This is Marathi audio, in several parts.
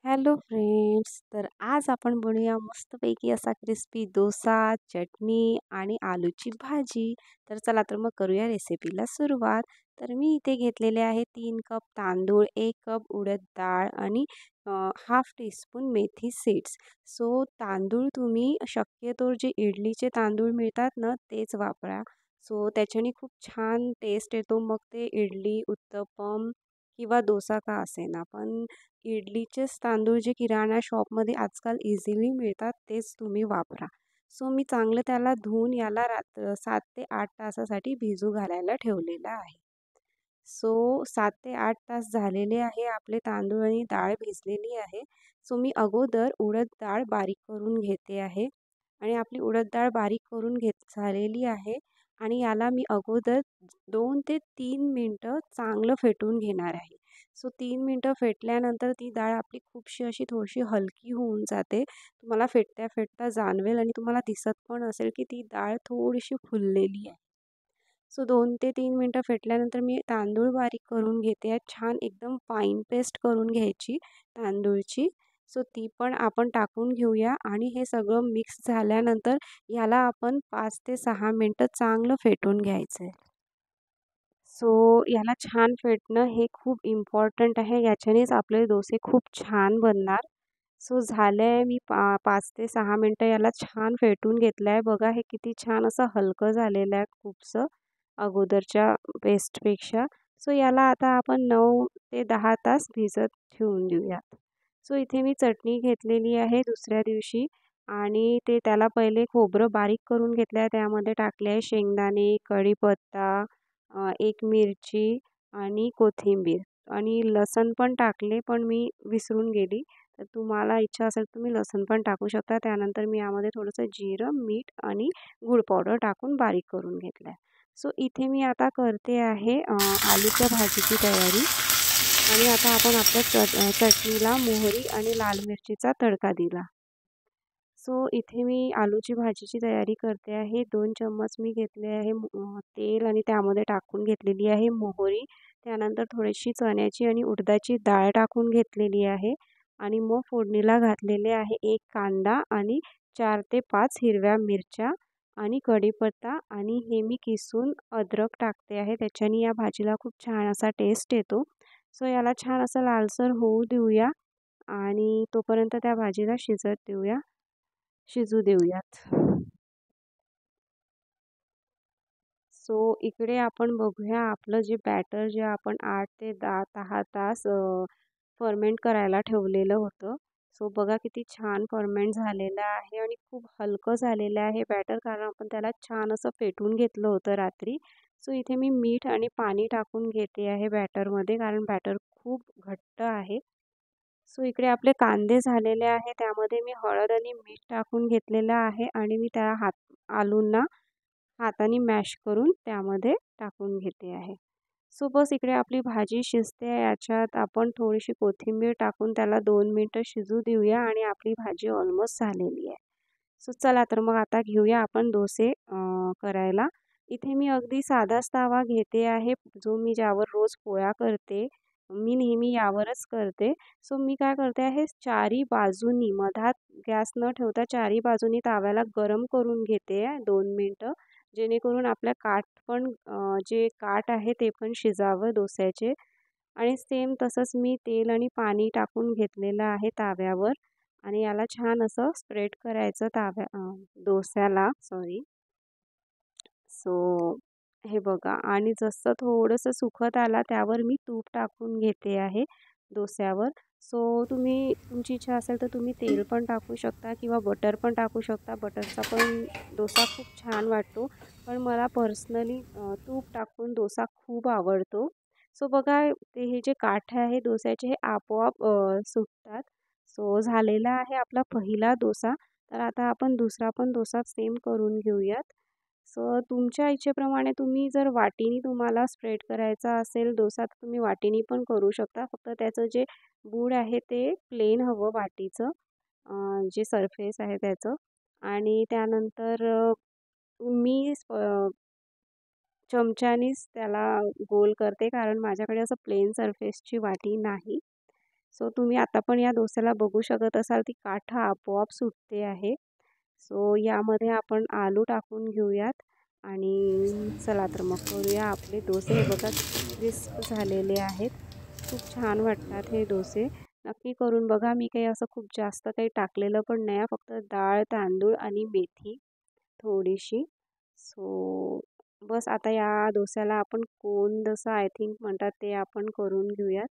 Hello friends. तर आज आपण बनवूया मस्तपैकी असा क्रिस्पी डोसा, चटणी आणि आलूची भाजी. तर चला तर मग करूया रेसिपीला सुरुवात. तर मी इथे घेतलेले आहे 3 कप तांदूळ, 1 कप उडद डाळ आणि हाफ टीस्पून मेथी सीड्स. सो तांदूळ तुम्ही शक्यतो जे इडलीचे तांदूळ मिळतात ना तेच वापरा. सो त्याच्याने खूप छान टेस्ट येतो. मग ते इडली, उत्तपम किंवा डोसा का असेना. पण इडलीचेच तांदूळ जे किराणा शॉपमध्ये आजकाल इझिली मिळतात तेच तुम्ही वापरा. सो मी चांगलं त्याला धुवून याला 7 ते 8 तासासाठी भिजू घालायला ठेवलेलं आहे. सो 7 ते 8 तास झालेले आहे. आपले तांदूळ आणि डाळ भिजलेली आहे. सो मी अगोदर उडद डाळ बारीक करून घेते आहे आणि आपली उडद डाळ बारीक करून झालेली आहे आणि याला मी अगोदर 2 ते 3 मिनटं चांगलं फेटून घेणार आहे. सो 3 मिनटं फेटल्यानंतर ती डाळ आपली खूपशी अशी थोडीशी हलकी होऊन जाते. तुम्हाला फेटता फेटता जाणवेल आणि तुम्हाला दिसत पण असेल की ती डाळ थोडीशी फुललेली आहे. सो 2 ते 3 मिनटं फेटल्यानंतर मी तांदूळ बारीक करून घेते आहे. छान एकदम फाईन पेस्ट करून घ्यायची तांदूळची. सो ती पण आपण टाकून घेऊया आणि हे सगळं मिक्स झाल्यानंतर याला आपण 5 ते 6 मिनटं चांगलं फेटून घ्यायचं आहे. सो याला छान फेटणं हे खूप इम्पॉर्टंट आहे. याच्यानेच आपले डोसे खूप छान बनणार. सो झालं आहे मी 5 ते 6 मिनटं याला छान फेटून घेतलं आहे. बघा हे किती छान असं हलकं झालेलं आहे खूपसं अगोदरच्या पेस्टपेक्षा. सो याला आता आपण 9 ते 10 तास भिजत ठेवून देऊयात. सो इथे मी चटणी घेतलेली आहे दुसऱ्या दिवशी आणि त्याला पहिले खोबरं बारीक करून घेतलं आहे. त्यामध्ये टाकले आहे शेंगदाणे, कढीपत्ता, एक मिरची आणि कोथिंबीर आणि लसूण पण टाकले, पण मी विसरून गेली. तर तुम्हाला इच्छा असेल तर तुम्ही लसूण पण टाकू शकता. त्यानंतर मी यामध्ये थोडंसं जिरं, मीठ आणि गूळ पावडर टाकून बारीक करून घेतलं आहे. सो इथे मी आता करते आहे आलूच्या भाजीची तयारी आणि आता आपण आपल्या चटणीला मोहरी आणि लाल मिरचीचा तडका दिला. सो इथे मी आलूची भाजीची तयारी करते आहे. 2 चम्मच मी घेतले आहे तेल आणि त्यामध्ये टाकून घेतलेली आहे मोहरी. त्यानंतर थोडीशी चण्याची आणि उडदाची डाळ टाकून घेतलेली आहे आणि मग फोडणीला घातलेले आहे 1 कांदा आणि 4 ते 5 हिरव्या मिरच्या आणि कढीपत्ता आणि हे मी किसून अद्रक टाकते आहे. त्याच्याने या भाजीला खूप छान असा टेस्ट येतो. सो याला छान असं लालसर होऊ देऊया आणि तोपर्यंत त्या भाजीला शिजू देऊयात. सो इकडे आपण बघूया आपलं जे बॅटर जे आपण 8 ते 10 तास फर्मेंट करायला ठेवलेलं होतं. सो बघा किती छान फर्मेंट झालेलं आहे आणि खूप हलकं झालेलं आहे बॅटर कारण आपण त्याला छान असं फेटून घेतलं होतं रात्री. सो इथे मी मीठ आणि पाणी टाकून घेते आहे बॅटरमध्ये कारण बॅटर खूप घट्ट आहे. सो इकडे आपले कांदे झालेले आहे त्यामध्ये मी हळद आणि मीठ टाकून घेतलेलं आहे आणि मी त्या आलूंना हाताने मॅश करून त्यामध्ये टाकून घेते आहे. सो बस इकडे आपली भाजी शिजते आहे. याच्यात आपण थोडीशी कोथिंबीर टाकून त्याला 2 मिनटं शिजू देऊया आणि आपली भाजी ऑलमोस्ट झालेली आहे. सो चला तर मग आता घेऊया आपण डोसे करायला. इथे मी अगदी साधाच तवा घेते आहे, जो मी ज्यावर रोज पोळ्या करते. मी नेहमी यावरच करते. सो मी काय करते आहे, चारी बाजूनी मधात गॅस न ठेवता चारी बाजूनी तव्याला गरम करून घेते आहे 2 मिनटं. जेणेकरून आपल्या जे काठ आहे ते पण शिजावं डोस्याचे आणि सेम तसंच मी तेल आणि पाणी टाकून घेतलेलं आहे तव्यावर आणि याला छान असं स्प्रेड करायचं डोस्याला सॉरी. सो हे बघा आणि जसं थोडंसं सुकत आला त्यावर मी तूप टाकून घेते आहे डोस्यावर. सो तुम्ही तुमची इच्छा असेल तर तुम्ही तेल पण टाकू शकता किंवा बटर पण टाकू शकता. बटरचा पण डोसा खूप छान वाटतो. पण मला पर्सनली तूप टाकून डोसा खूप आवडतो. सो बघा हे जे काठ आहे डोस्याचे हे आपोआप सुटतात. सो झालेला आहे आपला पहिला डोसा. तर आता आपण दुसरा पण डोसा सेम करून घेऊयात. सो तुमच्या इच्छेप्रमाणे तुम्ही जर वाटीनी तुम्हाला स्प्रेड करायचा असेल डोसा तर तुम्ही वाटीनी पण करू शकता. फक्त त्याचं जे बूड आहे ते प्लेन हवं वाटीचं जे सरफेस आहे त्याचं आणि त्यानंतर मी चमच्यानीच त्याला गोल करते कारण माझ्याकडे असं प्लेन सरफेसची वाटी नाही. सो तुम्ही आता पण या डोस्याला बघू शकत असाल ती काठा आपोआप सुटते आहे. सो यामध्ये आपण आलू टाकून घेऊयात आणि चला तर मग करूया आपले डोसे. हे बघा किती क्रिस्प झालेले आहेत. खूप छान वाटतात हे डोसे. नक्की करून बघा. मी काही असं खूप जास्त काही टाकलेलं पण नाही आहे. फक्त डाळ, तांदूळ आणि मेथी थोडीशी. सो बस आता या डोस्याला आपण कोन डोसा आय थिंक म्हणतात ते आपण करून घेऊयात.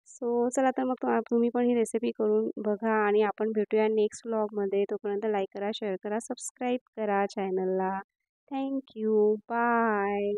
सो चला तर मग तुम्ही पण ही रेसिपी करून बघा आणि आपण भेटूया नेक्स्ट व्लॉगमध्ये. तोपर्यंत लाईक करा, शेअर करा, सबस्क्राईब करा चॅनलला. Thank you. बाय.